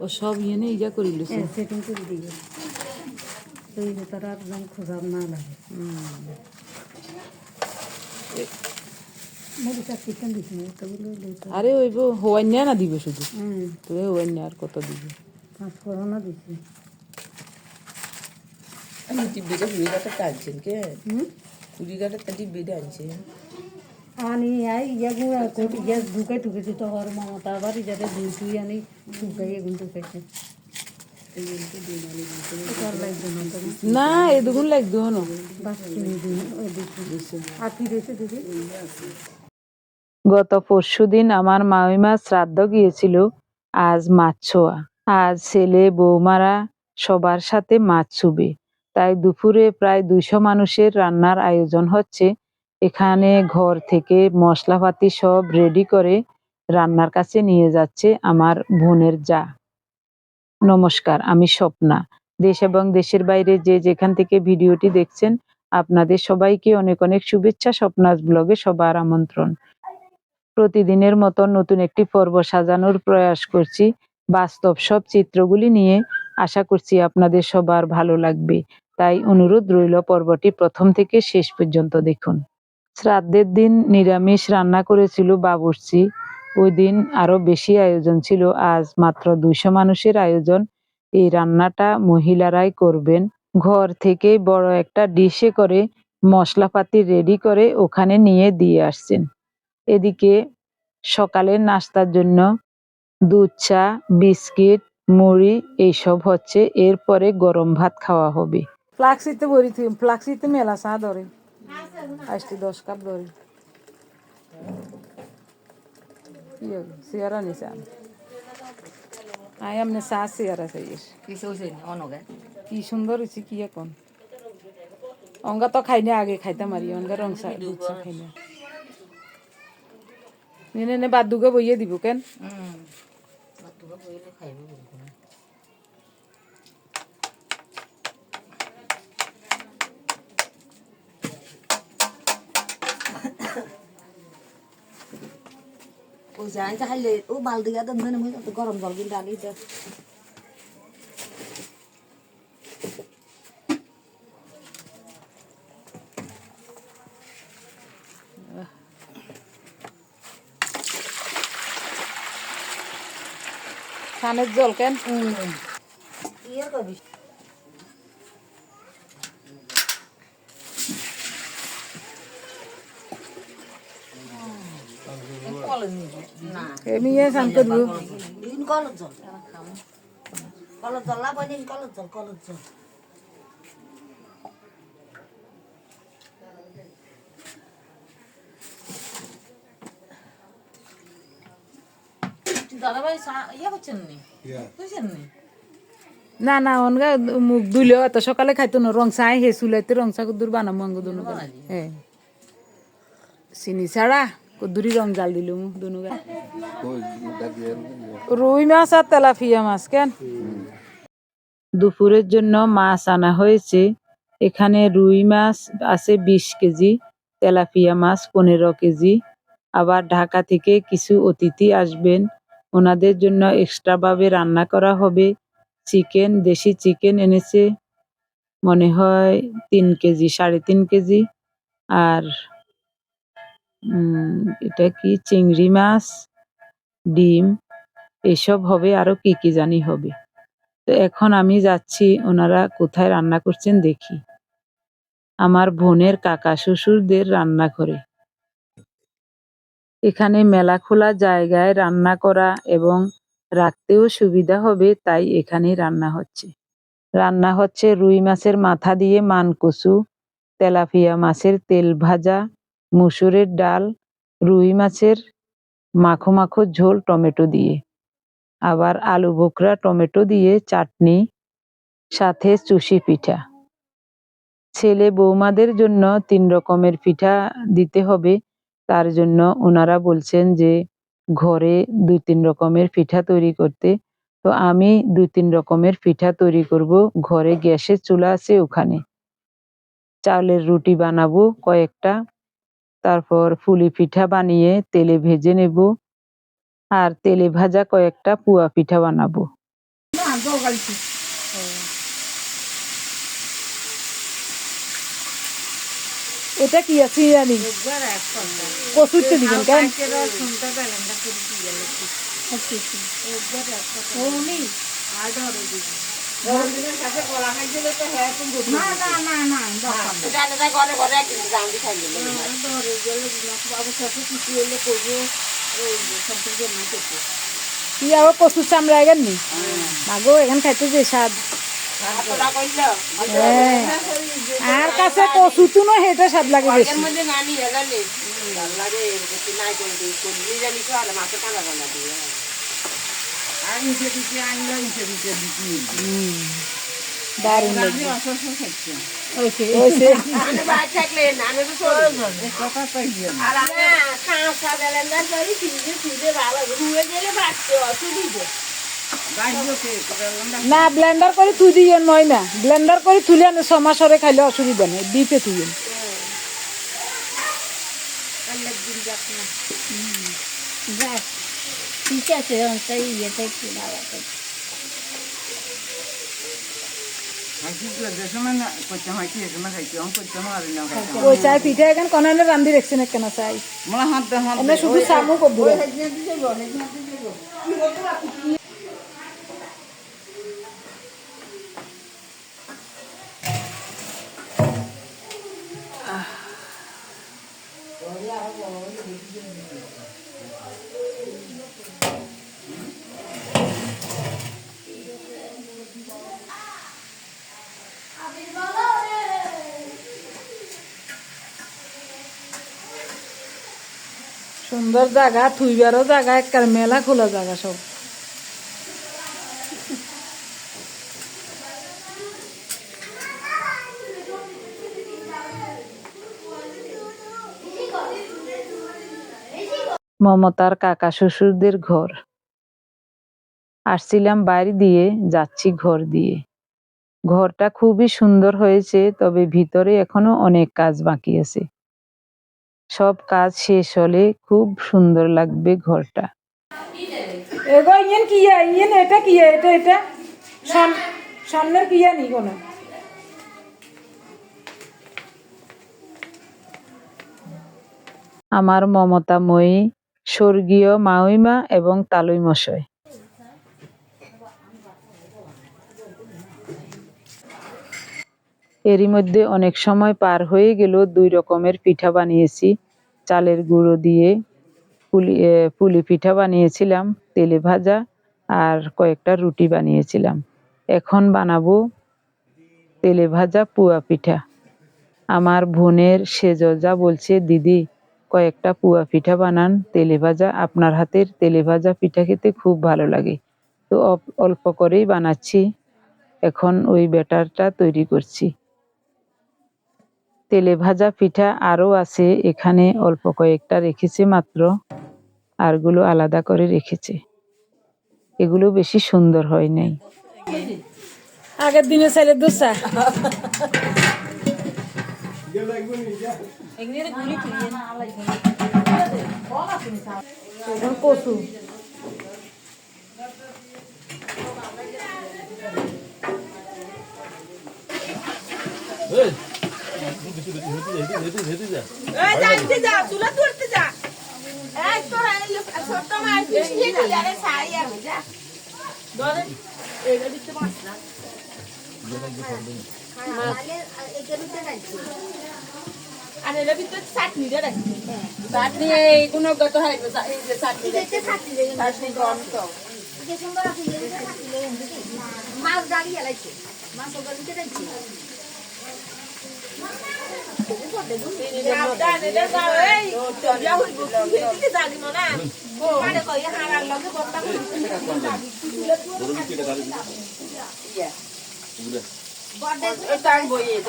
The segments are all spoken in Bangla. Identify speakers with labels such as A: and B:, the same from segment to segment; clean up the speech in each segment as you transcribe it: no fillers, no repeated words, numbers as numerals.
A: ও সব ইয়ে ইয়া করে লইছে
B: সেটিং করে দিবে তো এই তারা একদম খোঁজাব না লাগে
A: আরে ওইব হওয়ান্যা না দিবে শুধু তো হওয়ান্যা আর কত দিবে
B: পাঁচফোড়নও দিছি
C: টিভিটা হুড়িঘাটা টানছেন কে হুড়িঘাটা টিভিটা আনছেন
B: আনি আই ইয়া গুঁড়া কোট ইয়া ঢুকাই ঢুকেছি তো হর মমতা আবার যাতে দুই দুই আনি ঢুকাই এগুলো ঢুকাইছে
A: না এই দুগুণ লাগতো হনো গত পরশুদিন আমার মামিমা শ্রাদ্ধ গিয়েছিল, আজ মাছ ছোঁয়া। আজ ছেলে বৌমারা সবার সাথে মাছ ছুবে, তাই দুপুরে প্রায় 200 মানুষের রান্নার আয়োজন হচ্ছে। এখানে ঘর থেকে মশলাপাতি সব রেডি করে রান্নার কাছে নিয়ে যাচ্ছে আমার বোনের যা। নমস্কার, আমি স্বপ্না। দেশ এবং দেশের বাইরে যে যেখান থেকে ভিডিওটি দেখছেন, আপনাদের সবাইকে অনেক অনেক শুভেচ্ছা। স্বপ্নাস ব্লগে সবার আমন্ত্রণ। প্রতিদিনের মতো নতুন একটি পর্ব সাজানোর প্রয়াস করছি বাস্তব সব চিত্রগুলি নিয়ে। আশা করছি আপনাদের সবার ভালো লাগবে, তাই অনুরোধ রইল পর্বটি প্রথম থেকে শেষ পর্যন্ত দেখুন। শ্রাদ্ধের দিন নিরামিষ রান্না করেছিল বাবুর্চি। ওই দিন আরো বেশি আয়োজন ছিল, আজ মাত্র 200 মানুষের আয়োজন। এই রান্নাটা মহিলারাই করবেন। ঘর থেকে বড় একটা ডিশে করে মশলাপাতি রেডি করে ওখানে নিয়ে দিয়ে আসছেন। এদিকে সকালের নাস্তার জন্য দুধ চা, বিস্কিট, মুড়ি এইসব হচ্ছে। এরপরে গরম ভাত খাওয়া হবে। ফ্লাক্সিতে বড়ি থুই, ফ্লাক্সিতে মেলা চা ধরে 10 কাপ ধরে সিয়ারা নিছে আই আমনে চা সিয়ারা চাইয়ের কি সুন্দর হয়েছে কি এখন অঙ্গা তো খাই না, আগে খাইতাম আর অঙ্গা রং চা দুধ চা খাই না। নে বাদ দুগে বইয়ে দিব কেন
C: ও যাই চাইলে ও বালতি গাদা মনে মনে গরম জল কিন্তু আনি দে
A: খানের জল কেন
C: ইয়ে করবি
A: এমনি শান্ত দিব
C: দিন কলের জল কলের জল না বইনি কলের জল দাদা ভাই ইয়ে করছেন নি বুঝছেন নি
A: না না অনগা মুখ ধুলেও এত সকালে খাইতো না রং চাই হে চুলাইতে রং চা কুদুর বানামো আঙ্গ দুনু হ্যাঁ চিনি ছাড়া কুদুরি রং জাল দিল মুখ দুনু গা রুই মাছ আর তেলাপিয়া মাছ কেন দুপুরের জন্য মাছ আনা হয়েছে। এখানে রুই মাছ আছে 20 কেজি, তেলাপিয়া মাছ 15 কেজি। আবার ঢাকা থেকে কিছু অতিথি আসবেন, ওনাদের জন্য এক্সট্রা ভাবে রান্না করা হবে। চিকেন, দেশি চিকেন এনেছে মনে হয় 3 কেজি, 3.5 কেজি। আর এটা কি চিংড়ি মাছ, ডিম এসব হবে, আরো কি কি জানি হবে। তো এখন আমি যাচ্ছি ওনারা কোথায় রান্না করছেন দেখি। আমার বোনের কাকা শ্বশুরদের রান্নাঘরে। এখানে মেলা খোলা জায়গায় রান্না করা এবং রাখতেও সুবিধা হবে, তাই এখানেই রান্না হচ্ছে। রান্না হচ্ছে রুই মাছের মাথা দিয়ে মানকচু, তেলাপিয়া মাছের তেল ভাজা, মুসুরের ডাল, রুই মাছের মাখো মাখো ঝোল টমেটো দিয়ে, আবার আলু বোখরা টমেটো দিয়ে চাটনি, সাথে চুষি পিঠা। ছেলে বৌমাদের জন্য 3 রকমের পিঠা দিতে হবে, তার জন্য ওনারা বলছেন যে ঘরে 2-3 রকমের পিঠা তৈরি করতে। তো আমি 2-3 রকমের পিঠা তৈরি করব। ঘরে গ্যাসের চুলা আছে, ওখানে চাউলের রুটি বানাবো কয়েকটা, তারপর পুলি পিঠা বানিয়ে তেলে ভেজে নেব, আর তেলে ভাজা কয়েকটা পুয়া পিঠা বানাবো।
B: দরকারিছি
A: এটা কি আছে জানি কচুরতে দিবেন কেন
C: ঘরে ঘরে এক জানি খাইলে
A: কি আবার কচুর চামড়া গেন নি মাগো এখান খাইতে যে স্বাদ হ্যাঁ আর কাছে কচু তুনো হেটা স্বাদ লাগে বেশি
C: মধ্যে নানি হেলালে লাগে নাই করে করলি জানি তো আর মাছ কানা কানা দিয়ে আর নিচে দিকে আনলো নিচে দিকে দিকে
A: দারুণ লাগে
C: আমি বাদ থাকলে আমি তো কথা কই দিও আর আমি খাওয়া খাওয়া ব্লেন্ডার করি ফ্রিজে ফ্রিজে ভালো রুয়ে গেলে বাড়তে অসুবিধা
A: না ব্লেন্ডার করে তুই দিয়েন ময়না ব্লেন্ডার করে তুলে আনে 6 মাস হরে খাইলে অসুবিধা নেই দিতে তুইন
B: ঠিক আছে তাই ইয়েতে একটু ভালো
A: ওই চাই পিঠা এখন কোনানে রান্ধি রাখছেন কেন চাই এনে শুধু সামু করবো সুন্দর জায়গা থুইবারও জায়গা একটা মেলা খোলা জায়গা সব মমতার কাকা শ্বশুরদের ঘর আসছিলাম বাড়ি দিয়ে যাচ্ছি ঘর দিয়ে ঘরটা খুবই সুন্দর হয়েছে তবে ভিতরে এখনো অনেক কাজ বাকি আছে সব কাজ শেষ হলে খুব সুন্দর লাগবে ঘরটা এগো ইয়েন কি ইয়েন এটা কি এটা এটা সামনের কি জানি কোনো আমার মমতাময়ী স্বর্গীয় মাউইমা এবং তালুই মশাই এরই মধ্যে অনেক সময় পার হয়ে গেল 2 রকমের পিঠা বানিয়েছি চালের গুঁড়ো দিয়ে পুলি পিঠা বানিয়েছিলাম তেলে ভাজা আর কয়েকটা রুটি বানিয়েছিলাম এখন বানাবো তেলে ভাজা পুয়া পিঠা আমার বোনের সেজজা বলছে দিদি কয়েকটা পুয়া পিঠা বানান তেলে ভাজা আপনার হাতের তেলে ভাজা পিঠা খেতে খুব ভালো লাগে তো অল্প করেই বানাচ্ছি এখন ওই ব্যাটারটা তৈরি করছি তেলে ভাজা পিঠা আরো আছে এখানে অল্প কয়েকটা রেখেছে মাত্র আরগুলো আলাদা করে রেখেছে এগুলো বেশি সুন্দর হয় নাই আগের দিনে ছেলে দোসা কচু
C: চাটনি গুণগত হয় চাটনি গরম তো মাছ দাঁড়িয়ে লাগছে মাছ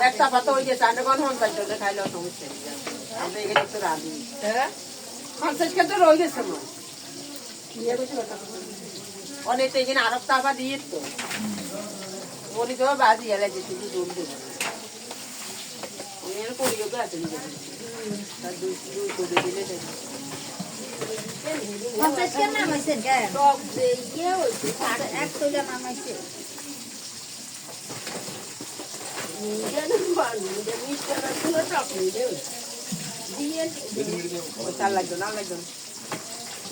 C: একটা পাতা হয়ে গেছে আন্ডার গন্ধ খাইলেও সমস্যা আমরা এখানে একটু রাঁধি পঞ্চাশ খেতে রয়ে গেছে অনেক এখানে আরব তাপা দিয়ে তো বলি তো বাজি এলাইছে শুধু দৌড় দেবে করিও তো আছে দুই করে দিলে
B: 50 কেন নামাইছেন কেন
C: টক যে ইয়ে হয়েছে
B: এক কইলা নামাইছে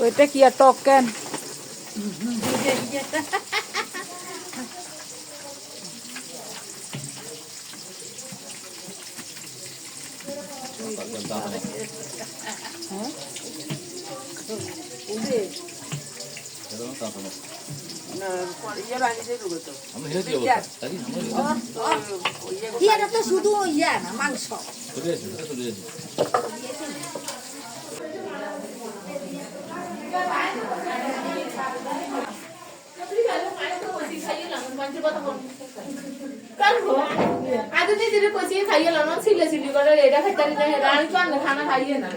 A: ওইটা কি আর টক কেন
B: ইয়েটা তো শুধু ইয়া না মাংস
D: আজ দিদি কইছি খাইয়ে লানো ছিলে ছিলে করে এটা খাইতে না রানি তো না খানা খাইয়ে না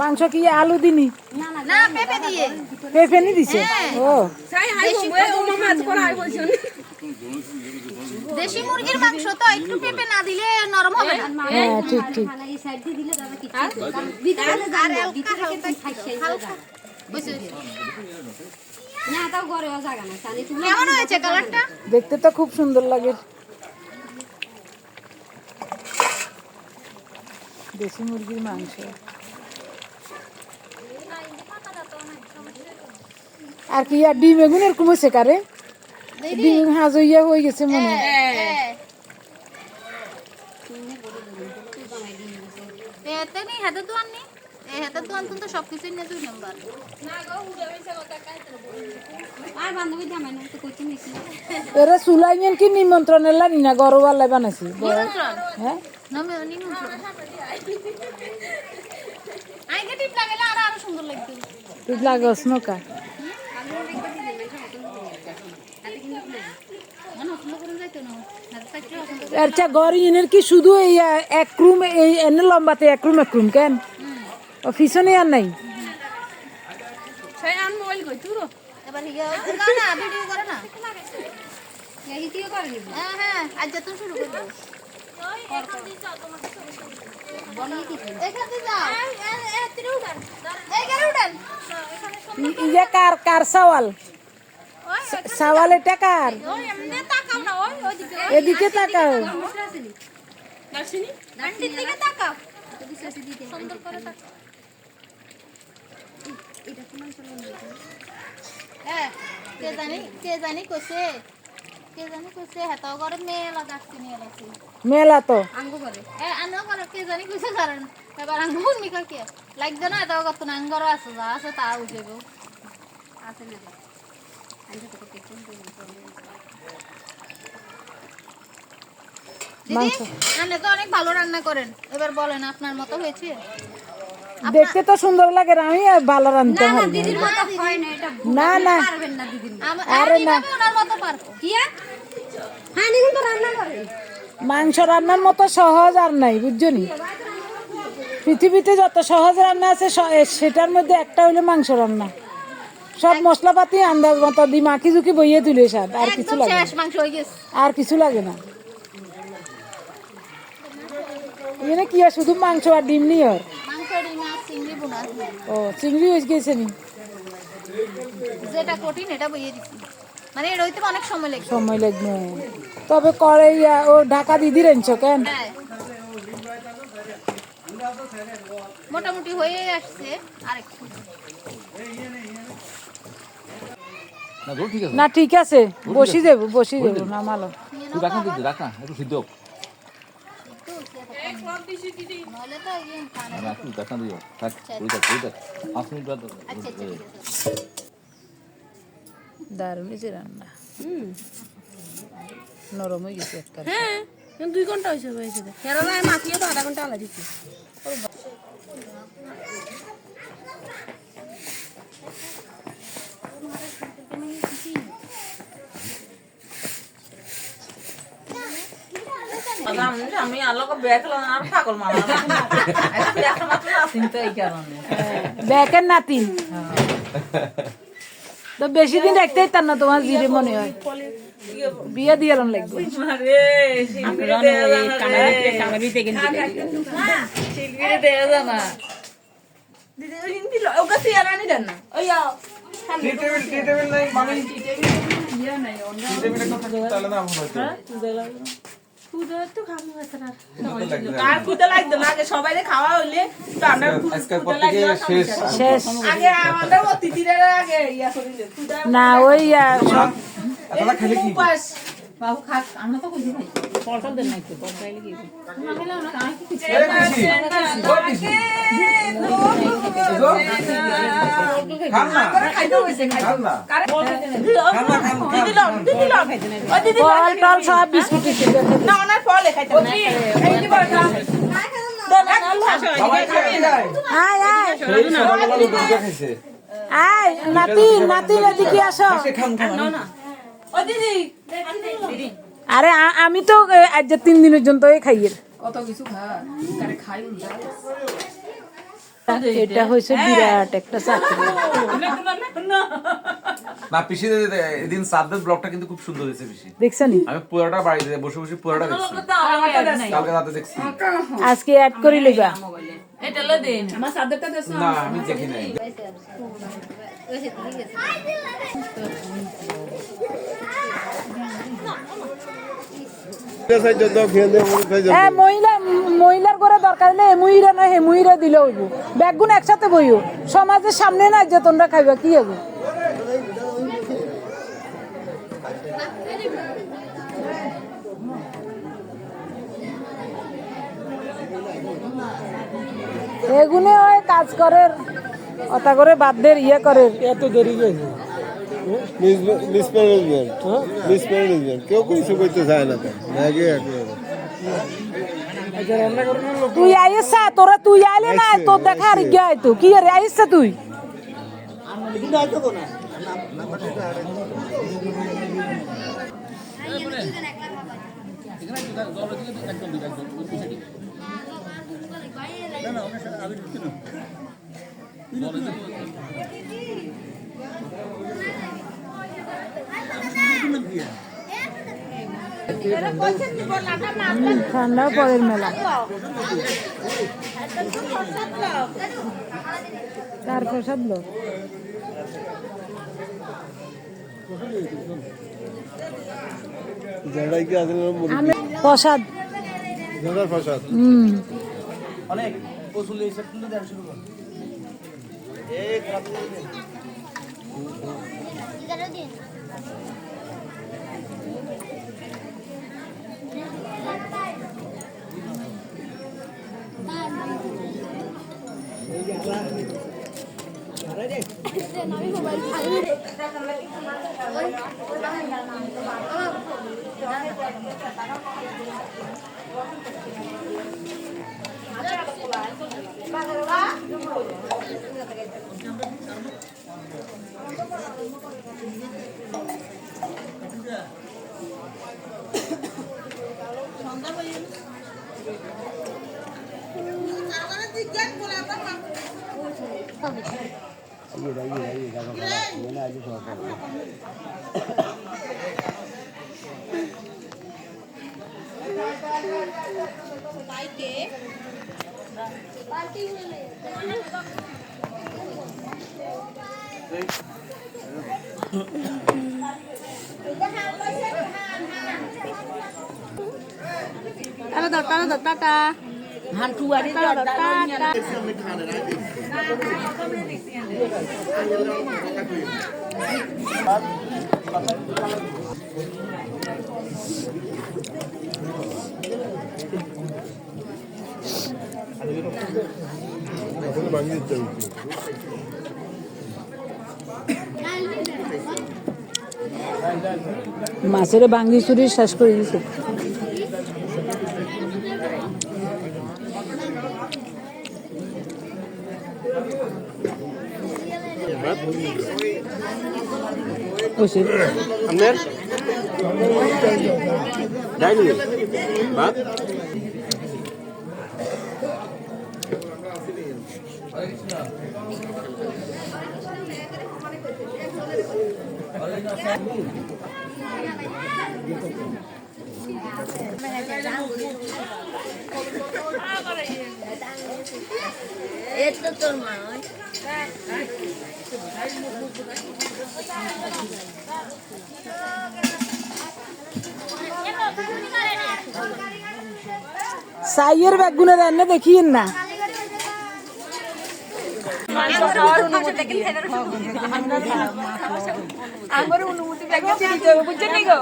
A: মাংস কি আলু দিনি
B: না পেঁপে দিয়ে
A: পেঁপে নি দিছে ও
B: দেশি মুরগির মাংস তো একটু পেঁপে না দিলে নরম হবে না
A: হ্যাঁ ঠিক ঠিক
B: এই সাইড দিয়ে দিলে দাদা কিছু ভিতরে আর হালকা হালকা বুঝছো না তাও ঘরে জায়গা না জানি তুমি কেমন হয়েছে কালারটা
A: দেখতে তো খুব সুন্দর লাগে দেশি মুরগির মাংস আর কি আর ডিম এগুন এরকম হয়েছে কারে ডিম হাজইয়া হয়ে গেছে মনে হয়
B: এতে নি হাতে তো আননি এই হাতে তো আনতুন তো সবকিছু নিয়ে 2 নাম্বার না গো উড়ে হইছে কথা কাইতে আর বান্ধবী জামাই না তো কইতে নিছি
A: এরা সুলাইমেন কি নিমন্ত্রণ এলানি না গরবালাই বানাইছি
B: নিমন্ত্রণ
A: হ্যাঁ
B: নমে নিমন্ত্রণ আইগে টিপ লাগালে আরো সুন্দর লাগবে
A: তুই লাগস নকা আচ্ছা গরিনের কি শুধু এই এক রুম এই এনে লম্বাতে এক রুম কেন ও পিছনে আর নাই
D: সেই আন মোবাইল কই তুরো
B: এবার হিয়া না না ভিডিও করে না এই ভিডিও করে নিব হ্যাঁ হ্যাঁ আজ যত শুরু করব ওই এখন দি যাও তোমাকে বনিয়ে কি এখান দিয়ে যাও এই তিরু উঠান এই গাড়ি উঠান
A: ইয়া কার সওয়াল সওয়াল এটা কার
B: ওই এমনি তাকাও না ওই ওইদিকে
A: এদিকে তাকাও
D: দর্শিনী
B: আন্টির দিকে তাকাও সুন্দর করে তাকাও এটা তোমার চলে হ্যাঁ কে জানি কইছে হাতাও করে মেলা গাছতে নিয়ে গেছে
A: মেলা তো
B: আঙ্গু করে আনো করে কে জানি কইছে কারণ এবার আঙ্গু মিকা কে লাগবে না এটাও কত না আঙ্গর আছে যা আছে তা উঠেবো আছে না দিদি আপনি তো অনেক ভালো রান্না করেন এবার বলেন আপনার মতো হয়েছে
A: দেখতে তো সুন্দর লাগে আমি আর ভালো রাঁধতে
B: না
A: পারি
B: দিদির মতো হয় না এটা
A: না না
B: পারবেন না দিদির
A: আরে না
B: ওনার মতো পারবো কি হ্যাঁ কিন্তু রান্না করে
A: মাংস রান্নার মতো সহজ আর নাই বুঝছনি পৃথিবীতে যত সহজ রান্না আছে সেটার মধ্যে একটা হলো মাংস রান্না সব মশলাপাতি আন্দাজ মতো দি মাখি ঝুঁকি বইয়ে তুলে স্বাদ আর কিছু লাগে না
B: শেষ মাংস হয়ে গেছে
A: আর কিছু লাগে না এখানে কি আর শুধু মাংস আর ডিম নিয়ে আর
B: মাংস ডিম আর চিংড়ি বোনা
A: ও চিংড়ি হয়ে গেছে নি
B: যেটা কঠিন এটা বইয়ে দিছি মানে এর হইতে অনেক সময় লাগে
A: সময় লাগবে তবে করে ও ঢাকা দিদি রেঞ্চো কেন
B: হ্যাঁ মোটামুটি হয়ে আসছে আরেকটু
A: না ঠিক আছে বসি যাবো না মালো
B: নইলে তো ইয়ে খানা আচ্ছা ঠিক আছে
A: দারুণ হয়েছে রান্না নরম হয়ে গেছে একটা
B: 2 ঘন্টা হয়েছে এরা মাখিয়ে তো আধা ঘন্টা আলা দিচ্ছি
C: আমি আলোকে বেকলাম আর পাগল মারা একটা মাত্র আসিন তো এই কারণে
A: ব্যাকের নাতিন তো বেশি দিন রাখতেই তার না তোমার জিরে মনে হয় বিয়ে দিয়ে লাগবে
C: আরে শিল্পীরে দেয়া জানা দিদি ওই হিন্দি ওকে সিয়ারানি দেন না ওই
E: টি টেবিল নাই মানে টি টেবিলে কথা তাহলে না মনে হচ্ছে
C: আর খুদে লাগতো না আগে সবাই খাওয়া হইলে তো আমরা
E: আজকের পর থেকে শেষ
A: শেষ
C: আগে আমাদের অতিথিরা আগে ইয়া করিলে
A: না ওই সব
E: আপনারা খেলে কি
C: উপাস বাবু খাক আমরা তো কইছি ভাই পটল দেন নাকি পটল খাইলে কি না খেলে না কাই কি
E: খান না
C: খাইতে হইছে
E: খান না
C: দিদি লও খাইতে না ও দিদি
A: ফল টল সব বিস্কুট
C: না ওনার ফলে খাইতে না এই দিব
E: সবাই খেয়ে যায়
A: আয় আয়
E: সেই সকালবেলা দুধ খাইছে
A: আয় নাতিন এদিকে আসো
E: সে খান খান
C: না ও দিদি
A: আরে আমি তো আজ 3 দিনের জন্য এই খাইয়ের
C: কত কিছু খাই
A: এটা হয়েছে বিরাট একটা চাকরি
E: না পিসি এদিন সাদ্দাত ব্লগটা কিন্তু খুব সুন্দর হয়েছে পিসি
A: দেখছেন
E: আমি পুরোটা বাড়িতে বসে বসে পুরোটা দেখছি কালকে রাতে দেখছি
A: আজকে অ্যাড করে লইবা
C: এটা লে দেন আমার সাদেরটা দেছ
E: না আমি দেখি নাই
A: মহিলার করে দরকার হলে এমুইরা না হেমুইরা দিলে হইব ব্যাগগুন একসাথে বইও সমাজের সামনে না যে তোমরা খাইবা কি হবে এগুনে ওই কাজ করে অতা করে বাদদের ইয়ে করে
F: এত দেরি গেছে মিসম্যানেজমেন্ট কেউ কিছু করতে চায় না তো ম্যাগে
A: তুই আইসা তোরা তুই আইলে না তোর দেখা আর গিয়ে আইতো কি রে আইসা তুই ঠান্ডা পরের মেলা তার প্রসাদ লো
F: যারাই কি আসলে
A: প্রসাদ
F: জানার ভাষা
E: অনেক ওসুল এসে কিন্তু দেন শুরু করুন
B: টাটা
C: হান্টুয়ারি
F: ভাঙিয়ে দিতে হবে
A: মাছের বাঙ্গি চুরি শেষ করে দিছে
F: আপনার ডাইনি ভাত
B: এটা তোর মা
G: সাইয়ের ব্যাগগুলো রান্না দেখিয়েন না আমার অনুমতি বুঝছেন নি গো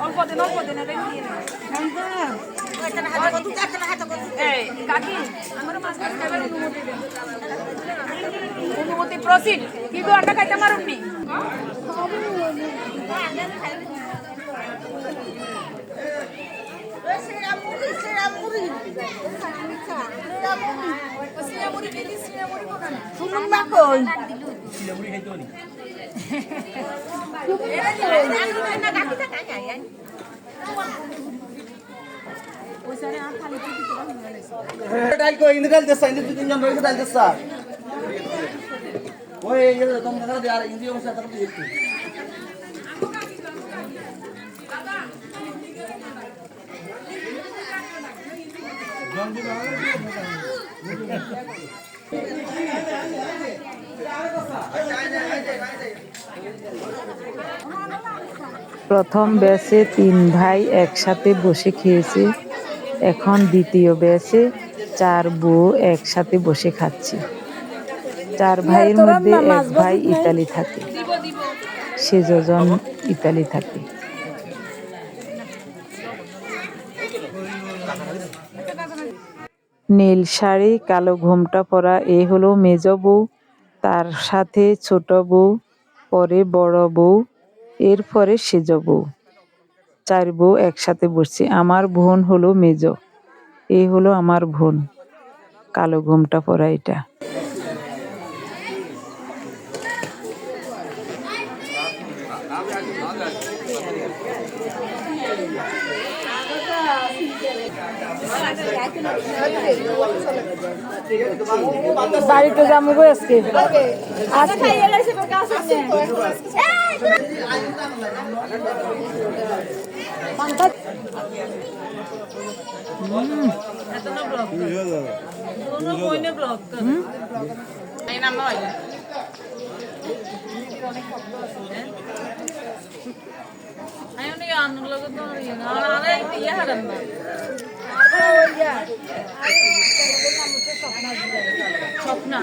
G: অল্প দিন কাকি আমার মাছ খাবার অনুমতি প্রসিড কি গো আটা খাইতে মারুননি
H: ডাল কো ইন্দি ডাল দেসা ইন্দি তিনজন রইছে ডাল দেসা ওই এই তোম না দে আর ইন্দি ওসা তরফ দিতে
A: প্রথম ব্যাচে 3 ভাই একসাথে বসে খেয়েছে, এখন দ্বিতীয় ব্যাচে 4 বউ একসাথে বসে খাচ্ছে। 4 ভাইয়ের মধ্যে 1 ভাই ইতালি থাকে, সে 6 জন ইতালি থাকে। নীল শাড়ি কালো ঘোমটা পরা এ হলো মেজ বউ, তার সাথে ছোট বউ, পরে বড় বউ, এরপরে সেজ বউ। 4 বউ একসাথে বসছে। আমার বোন হলো মেজ, এই হলো আমার বোন, কালো ঘোমটা পরা এটা।
G: বাড়িতে যাবো গো আজকে আজকে
B: স্বপ্না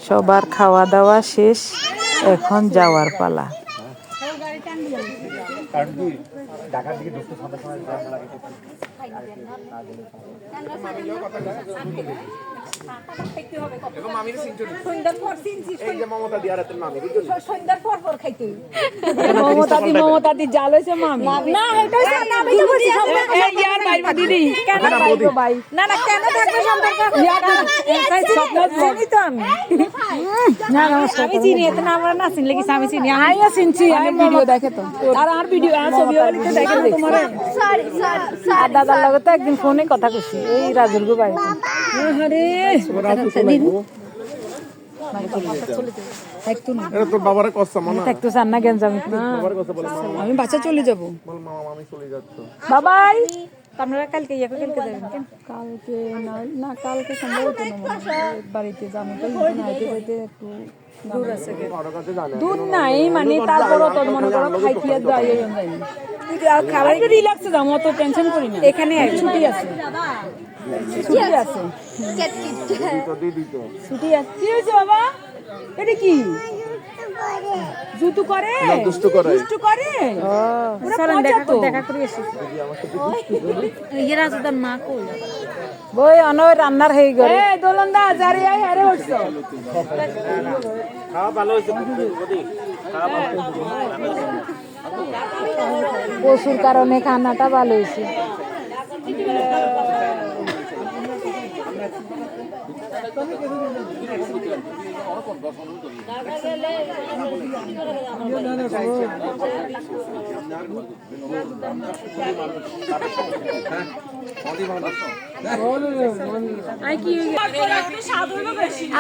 A: সবার খাওয়া দাওয়া শেষ, এখন যাওয়ার পালা।
F: ঢাকার দিকে ঢুকতে সন্ধ্যার সময় জ্যাম লাগে।
G: মমতা দি জাল হয়েছে মামি না এটাই আমি তো বলছি ইয়ার ভাই দিদি কেন ভাইবো ভাই না না কেন থাকবে সম্পর্ক ইয়ার স্বপ্ন চিনি তো আমি না না আমি চিনি এত না আমরা না চিনলে কি আমি চিনি আমি চিনছি আমি ভিডিও দেখে তো আর ভিডিও আর ছবি ওলিতে দেখে তোমার
B: সরি সরি
G: আর দাদার লগে তো একদিন ফোনে কথা কইছি এই রাজুর গো ভাই আরে
F: এটা তোর বাবারে কষ্ট মনে
G: থাকতো চান না গেঞ্জামি
F: বাবার কথা বলে
G: আমি বাসা চলে যাব
F: বল মামা মামি চলে যাচ্ছ।
G: বাবাই আপনারা কালকে কালকে যাবেন কেন কালকে না কালকে সম্ভবত বাড়িতে যাবো তো নাইতে যেতে একটু দূর আছে দূর নাই মানে তারপর তো মনে করো খাইতে যাই আর খাবার একটু রিল্যাক্সে যাবো অত টেনশন করি না এখানে ছুটি আছে ছুটি আছে ছুটি আছে কি হয়েছে বাবা এটা কি জুতু করে
E: দুষ্টু করে।
G: দুষ্টু করে
A: দেখা করে এসে বই অন রান্নার হয়ে গেল
G: দোলন্দা জারিয়া হেরে উঠছো
A: পশুর কারণে খানাটা ভালো হয়েছে।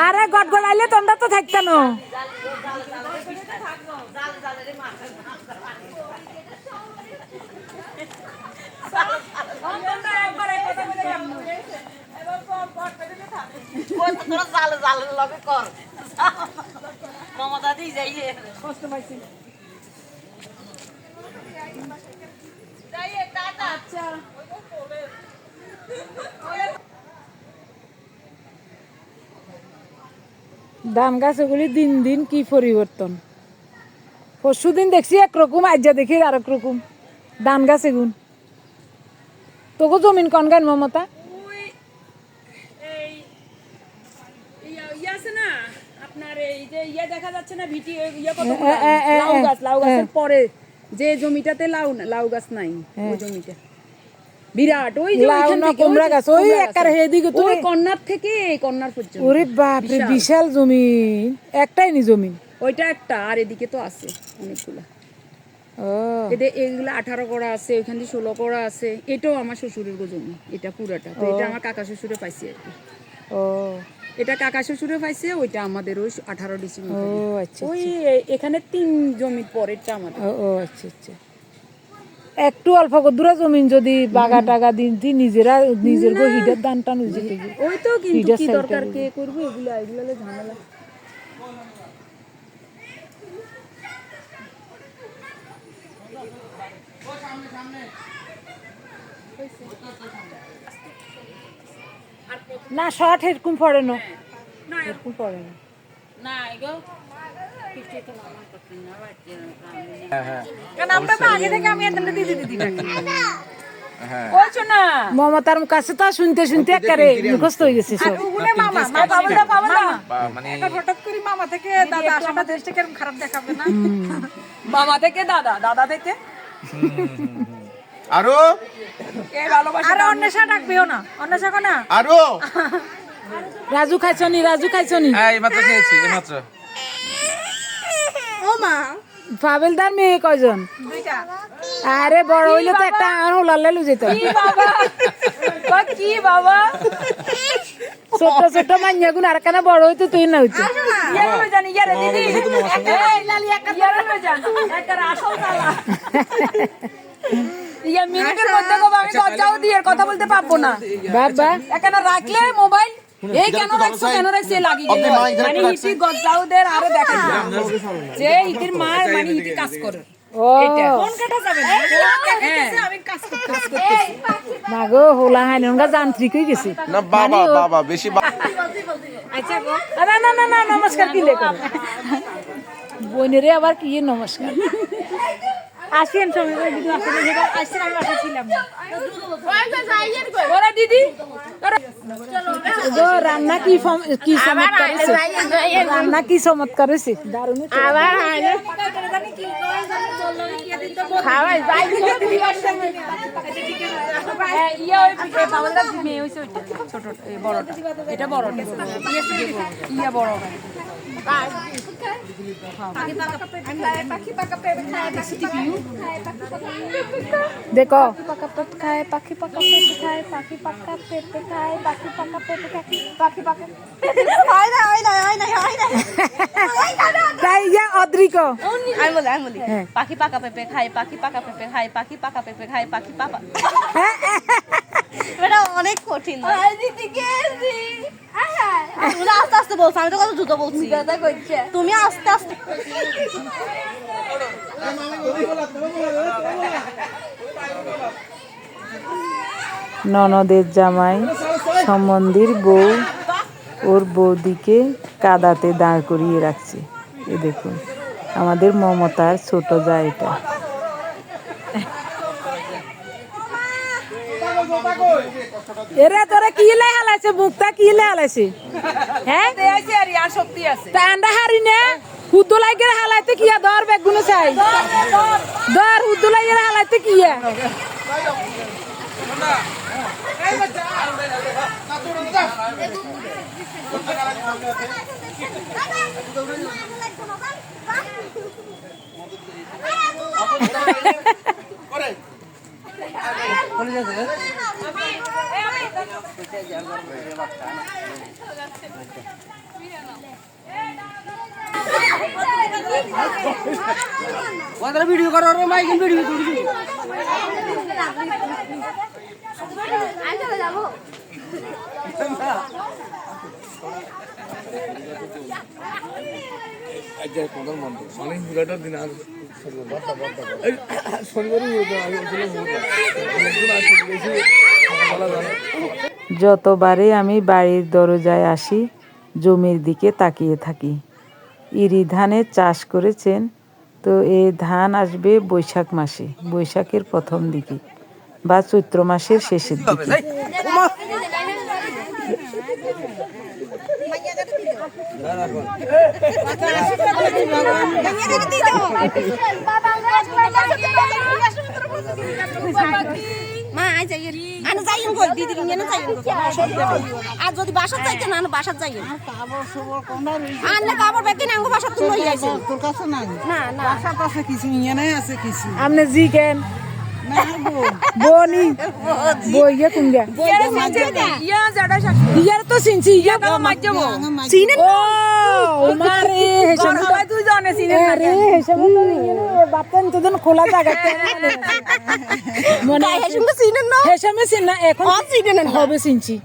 A: আরে গটগড়াইলে তোমরা তো থাকতে না
C: মমতা দি যাই
G: কষ্ট পাইছি আচ্ছা
A: ধান গাছগুলি দিন দিন কি পরিবর্তন। পরশু দিন দেখছি একরকম, আজ দেখি আর এক রকম ধান গাছ এগুন। তোকে জমিন কন গান মমতা?
G: আছে না আপনার এই যে দেখা যাচ্ছে না ভিটি লাউ গাছের পরে যে জমিটাতে লাউ গাছ নাই ওই জমিটা বিরাট, ওই যে
A: লাউ না কুমড়া গাছ, ওই একার হেদিকে তো
G: ওই কর্নার থেকে এই কর্নার পর্যন্ত।
A: ওরে বাপ রে, বিশাল জমিন, একটাই নি জমিন
G: ওইটা একটা, আর এদিকে তো আছে অনেকগুলা।
A: ও
G: এদের এগুলা 18 করা আছে, ওইখান দিয়ে 16 করা আছে। এটাও আমার শ্বশুরের জমি, এটা পুরাটা। তো এটা আমার কাকা শ্বশুরে পাইছে আর কি।
A: ও
G: এটা কাকা শ্বশুরে পাইছে, ওইটা আমাদের ওই 18 ডিসেম্বর।
A: ও আচ্ছা
G: ওই এখানে 3 জমির পরেরটা আমাদের।
A: ও আচ্ছা আচ্ছা। একটু অল্প দূরে জমিন যদি বাগা টাগা দিন নিজেরা নিজের হিডের দান টান যেতে
G: ওই তো কিন্তু কি দরকার, কে করবে এগুলা, এগুলা ঝামেলা।
A: না শর্ট এরকম পড়ে না, এরকম পড়ে না। মমতার কাছে তো শুনতে শুনতে একেবারে মুখস্থ হয়ে গেছে সব।
G: হঠাৎ করে মামা থেকে দাদা আসাটা দেশটা কেরকম খারাপ দেখাবে না? মামা থেকে দাদা, দাদা থেকে
E: আরো
G: এই ভালোবাসা। আর অন্বেষা ডাকবেও না, অন্বেষা কোনা
E: আরো
A: রাজু খাইছনি, রাজু খাইছনি?
E: এই মাত্র খেয়েছি, এই মাত্র।
G: ও মা
A: পাবেলদার মেয়ে কয়জন?
G: 2টা।
A: আরে বড় হইলে তো একটা আর হোলালে লু যেত।
G: কি বাবা, কি বাবা,
A: ছোট ছোট মাইয়া গুণ আর কেন বড় হইতো তুই না হইতো।
G: ইয়ারে লই জানি, ইয়ারে দিদি, এই লালি একটা ইয়ারে লই জান, একটা আসল তালা। ইয়া মিনিটের মধ্যে কবে আমি গজাও দিয়ে কথা বলতে পারবো না
A: বাবা।
G: এখানে রাখলে মোবাইল এই কেন রাখছো, কেন রাখছে লাগি গেল। মানে ইতি গজাউদের আরো দেখা যে ইতির মা মানে ইতি কাজ করে।
A: ও
G: কোন কাটা যাবে না, আমি কাজ করতে।
A: না গো, হোলা হাই না যান্ত্রিক হয়ে গেছে।
E: না বাবা বাবা বেশি
G: আচ্ছা গো,
A: না না না না, নমস্কার কি লেখো বোনেরে আবার কি নমস্কার। আসেন সবাই, ভিডিও আসলে যেটা আসছেন আমি বাসা ছিলাম না।
G: ওরা দিদি
A: গো রান্না কি কি চমৎকার হয়েছে, রান্না কি চমৎকার হয়েছে, দারুণ হয়েছে।
G: খাওয়াই যাই দিদি ইয়া ওই পিঠে পাওয়ালদার মেয়ে হইছে, ওইটা ছোট এই বড়টা, এটা বড়টা, ইয়া বড়
A: দেখো
B: খায় পাখি পাকা পেঁপে খায়, পাখি পাকা পেঁপে খায়, পাখি পাকা পেঁপে খায়, পাখি পাকা হয় না হয় না হয় না হয় না।
A: তাই ইয়া অদ্রিক
B: আমি বলি পাখি পাকা পেঁপে খায়, পাখি পাকা পেঁপে খায়, পাখি পাকা পেঁপে খায়, পাখি পাকা। এটা অনেক কঠিন। তুমি আস্তে আস্তে বলছো, আমি তো কত দ্রুত বলছি। তুমি আস্তে আস্তে।
A: ননদের জামাই সম্বন্ধীর বউ ওর বৌদিকে কাদাতে দাঁড় করিয়ে রাখছে। এ দেখুন। আমাদের মমতার ছোট যা এটা।
G: এরা তোরা কি লাই হালাইছে বুকটা কি লাই হালাইছে হ্যাঁ দেয়াইছে আর আর শক্তি আছে তা আন্ডা হারি না হুদ্দু লাগে হালাইতে কি দর বেগুনো চাই দর হুদ্দু লাগে হালাইতে কি
C: ভিডিও করো রে মাইক ভিডিও করবি
B: যাবো
A: যতবারে আমি বাড়ির দরজায় আসি জমির দিকে তাকিয়ে থাকি। ইরি ধানের চাষ করেছেন, তো এই ধান আসবে বৈশাখ মাসে, বৈশাখের প্রথম দিকে বা চৈত্র মাসের শেষের দিকে।
B: মা আই যাই আনা যাই কই দিদি নিয়ে না যাই আর যদি বাসা যাইতে না বাসা যাই কাপড় সবর কোনটা আনলে কাপড় বেকে না আঙ্গো বাসা তুমি আইছে তোর কাছে নাই না না বাসা কাছে কিছু নিয়ে নাই আছে কিছু
G: আমনে জি কেন
B: না
G: বনি বইয়া কুঙ্গা
B: ইয়া জাডা শাক
G: ইয়ার তো সিনছি ইয়া তো মাজ্জবো
B: সিনে
G: ও মারে হেসম
B: সবাই তুই জানে সিনে
G: আরে হেসম তো বাপন তো দিন খোলা জায়গাতে মনে
B: হেসম তো সিনে না
G: হেসম সিনা এখন
B: সিনে না
G: হবে সিনছি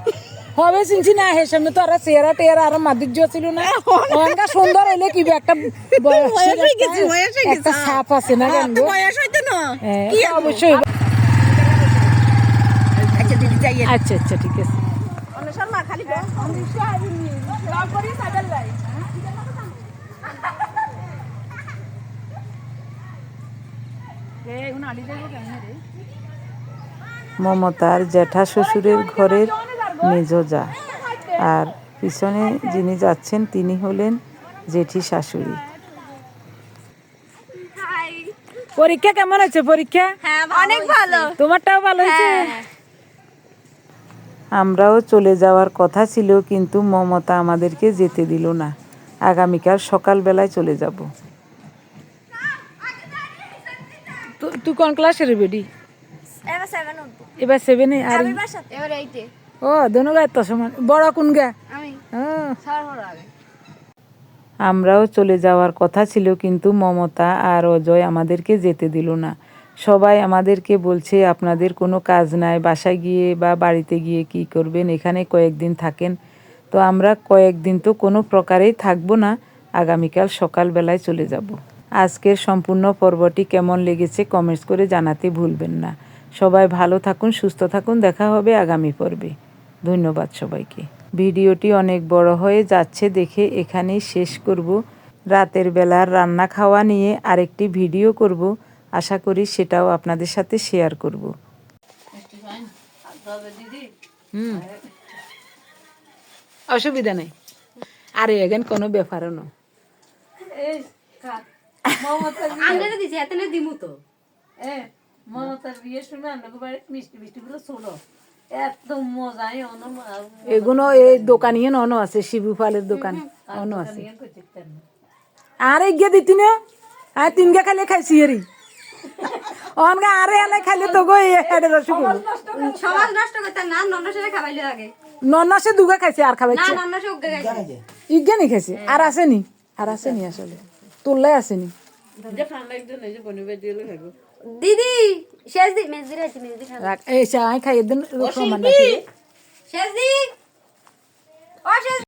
G: হবে সিনছি না হেসম তো আর চেহারা টেরা আর মাধুর্য ছিল না অনকা সুন্দর হইলে কি একটা একটা সাপ আছে না কেন
B: বয়স হইতো না
G: কি অবশ্যই
B: আচ্ছা দিদি যাই
G: আচ্ছা আচ্ছা ঠিক আছে
B: অনুসার মা খালি
A: মমতার জ্যাঠা শ্বশুরের ঘরের মেজজা, আর পিছনে যিনি যাচ্ছেন তিনি হলেন জেঠি শাশুড়ি।
G: পরীক্ষা কেমন হয়েছে? পরীক্ষা
B: অনেক ভালো
G: তোমারটাও ভালো হয়েছে?
A: আমরাও চলে যাওয়ার কথা ছিল, কিন্তু মমতা আমাদেরকে যেতে দিল না। আগামীকাল সকালবেলায় চলে যাব।
G: তুই কোন ক্লাসের বেডি?
B: এবার 7 উঠবো
G: এবার 7 আর
B: এবার 8 এ
G: ও দোনোগায় তো সমান। বড় কোন গা?
B: আমি
G: ও
B: সরবর আগে
A: আমরাও চলে যাওয়ার কথা ছিল, কিন্তু মমতা আর অজয় আমাদেরকে যেতে দিল না। সবাই আমাদেরকে বলছে আপনাদের কোনো কাজ নাই, বাসায় গিয়ে বা বাড়িতে গিয়ে কি করবেন, এখানে কয়েকদিন থাকেন। তো আমরা কয়েকদিন তো কোনো প্রকারেই থাকবো না, আগামীকাল সকালবেলায় চলে যাব। আজকের সম্পূর্ণ পর্বটি কেমন লেগেছে কমেন্টস করে জানাতে ভুলবেন না। সবাই ভালো থাকুন, সুস্থ থাকুন, দেখা হবে আগামী পর্বে। ধন্যবাদ সবাইকে। ভিডিওটি অনেক বড় হয়ে যাচ্ছে দেখে এখানেই শেষ করব। রাতের বেলার রান্না খাওয়া নিয়ে আরেকটি ভিডিও করব, আশা করি সেটাও আপনাদের সাথে শেয়ার করব।
G: অসুবিধা নেই, আরে এখন কোনো ব্যাপারও না।
B: আন্দারে দিছি এতনে দিমু তো
C: মমতার বিয়ে শুনে আমরা মিষ্টি মিষ্টি গুলো ছোলো এত মজাই
G: এগুলো এই দোকানিয়ে অনো আছে, শিবু ফালের দোকান অনো আছে। আর এগিয়ে দিতি না, আর তিনগা খাইলে খাইছি এরি অনগা আরে এলে খাইলে তো গো হেডে রসুন
B: সমাজ নষ্ট করতে না নন্নসে খাবাইলে আগে
G: নন্নাসে দুগা খাইছে আর খাবাইছে
B: না নন্নসে উগে গেছে
G: ইজ্ঞা নি খাইছে আর আসেনি, আর আসেনি, আসলে তোলাই আসেনি।
B: দিদি শেষ দি মেজদি রাইছি মেজদি খাবে
G: রাখ এই চা খাইয়ে দিন
B: শেষ দি ও শেষ